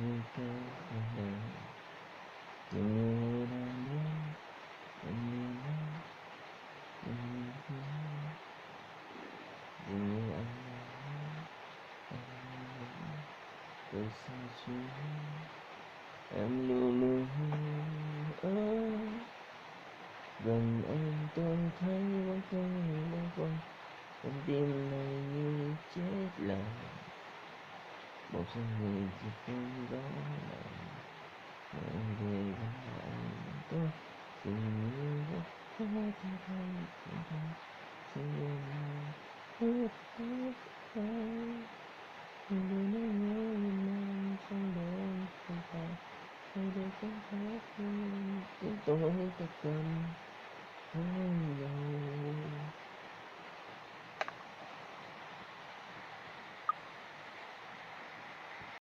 như thế này nhiều người đang đến em như nó dường như anh từ xa xưa em luôn luôn ở gần anh tôi thấy vẫn không mong quanh con tim này như chết lặng một số người chỉ không rõ em về gần lại tôi dường như rất khó cho thấy chúng ta sẽ yêu nhau hết người nói nhớ mang trong đời không phải hay để không khác nhưng tôi ta cần với nhau